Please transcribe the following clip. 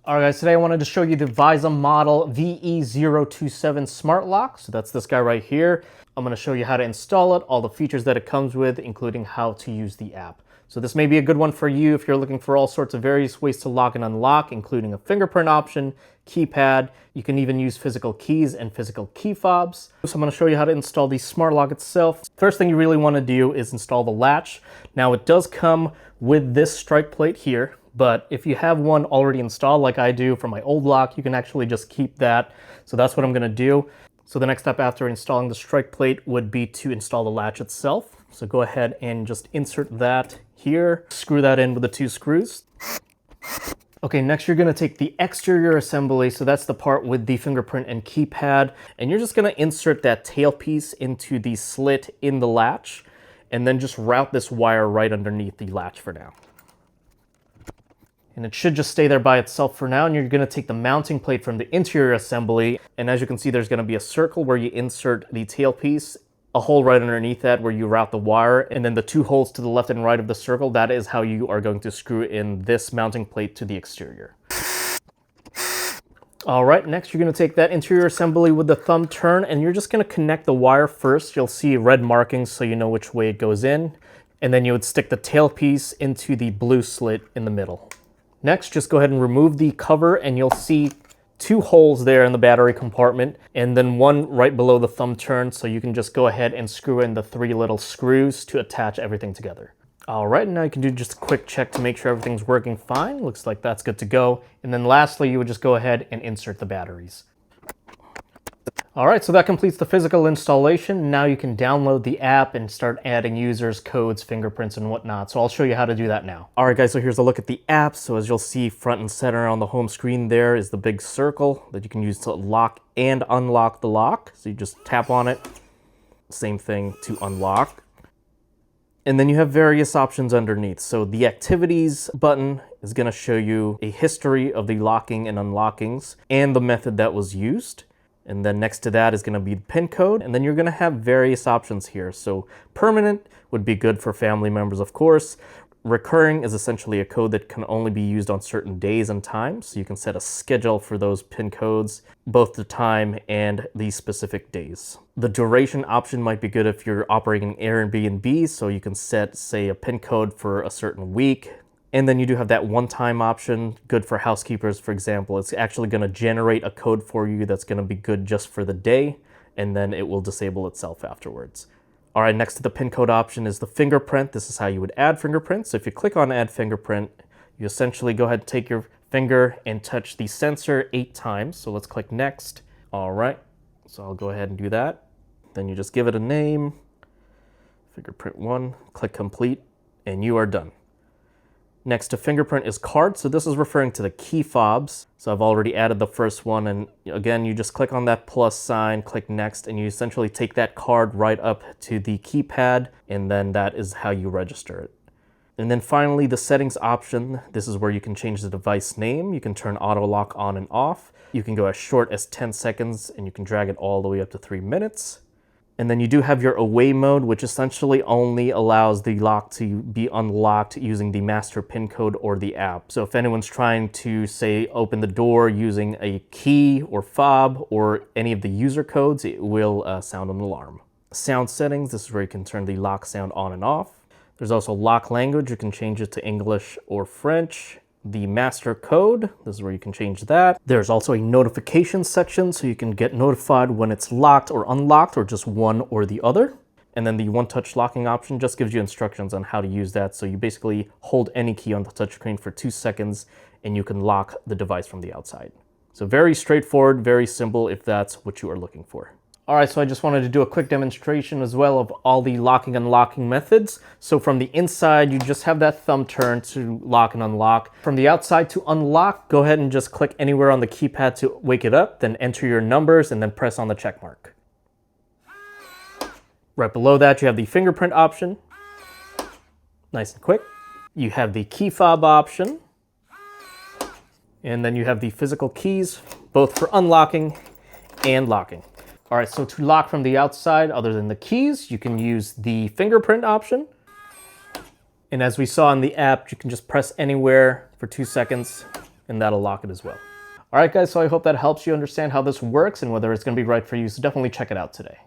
Alright guys, today I wanted to show you the Veise model VE027 smart lock. So that's this guy right here. I'm going to show you how to install it, all the features that it comes with, including how to use the app. So this may be a good one for you if you're looking for all sorts of various ways to lock and unlock, including a fingerprint option, keypad. You can even use physical keys and physical key fobs. So I'm going to show you how to install the smart lock itself. First thing you really want to do is install the latch. Now it does come with this strike plate here, but if you have one already installed like I do for my old lock, you can actually just keep that. So that's what I'm going to do. So the next step after installing the strike plate would be to install the latch itself. So go ahead and just insert that here. Screw that in with the two screws. Okay, next you're going to take the exterior assembly. So that's the part with the fingerprint and keypad. And you're just going to insert that tailpiece into the slit in the latch. And then just route this wire right underneath the latch for now. And it should just stay there by itself for now. And you're going to take the mounting plate from the interior assembly. And as you can see, there's going to be a circle where you insert the tailpiece, a hole right underneath that where you route the wire, and then the two holes to the left and right of the circle. That is how you are going to screw in this mounting plate to the exterior. All right, next you're going to take that interior assembly with the thumb turn, and you're just going to connect the wire first. You'll see red markings so you know which way it goes in. And then you would stick the tailpiece into the blue slit in the middle. Next, just go ahead and remove the cover, and you'll see two holes there in the battery compartment, and then one right below the thumb turn, so you can just go ahead and screw in the three little screws to attach everything together. All right, now you can do just a quick check to make sure everything's working fine. Looks like that's good to go. And then lastly, you would just go ahead and insert the batteries. All right, so that completes the physical installation. Now you can download the app and start adding users, codes, fingerprints, and whatnot. So I'll show you how to do that now. All right, guys, so here's a look at the app. So as you'll see, front and center on the home screen there is the big circle that you can use to lock and unlock the lock. So you just tap on it. Same thing to unlock. And then you have various options underneath. So the activities button is going to show you a history of the locking and unlockings and the method that was used. And then next to that is going to be the PIN code. And then you're going to have various options here. So permanent would be good for family members, of course. Recurring is essentially a code that can only be used on certain days and times. So you can set a schedule for those PIN codes, both the time and the specific days. The duration option might be good if you're operating Airbnb. So you can set, say, a PIN code for a certain week. And then you do have that one-time option, good for housekeepers, for example. It's actually going to generate a code for you that's going to be good just for the day, and then it will disable itself afterwards. All right, next to the PIN code option is the fingerprint. This is how you would add fingerprints. So if you click on Add Fingerprint, you essentially go ahead and take your finger and touch the sensor 8 times. So let's click Next. All right, so I'll go ahead and do that. Then you just give it a name, fingerprint 1, click Complete, and you are done. Next to fingerprint is card. So this is referring to the key fobs. So I've already added the first one. And again, you just click on that plus sign, click next, and you essentially take that card right up to the keypad. And then that is how you register it. And then finally, the settings option. This is where you can change the device name. You can turn auto lock on and off. You can go as short as 10 seconds and you can drag it all the way up to 3 minutes. And then you do have your away mode, which essentially only allows the lock to be unlocked using the master PIN code or the app. So if anyone's trying to, say, open the door using a key or fob or any of the user codes, it will sound an alarm. Sound settings, this is where you can turn the lock sound on and off. There's also lock language. You can change it to English or French. The master code, this is where you can change that. There's also a notification section, so you can get notified when it's locked or unlocked, or just one or the other. And then the one-touch locking option just gives you instructions on how to use that. So you basically hold any key on the touchscreen for 2 seconds, and you can lock the device from the outside. So very straightforward, very simple if that's what you are looking for. All right, so I just wanted to do a quick demonstration as well of all the locking and unlocking methods. So from the inside, you just have that thumb turn to lock and unlock. From the outside to unlock, go ahead and just click anywhere on the keypad to wake it up, then enter your numbers and then press on the check mark. Right below that, you have the fingerprint option. Nice and quick. You have the key fob option. And then you have the physical keys, both for unlocking and locking. All right, so to lock from the outside, other than the keys, you can use the fingerprint option. And as we saw in the app, you can just press anywhere for 2 seconds and that'll lock it as well. All right, guys, so I hope that helps you understand how this works and whether it's going to be right for you, so definitely check it out today.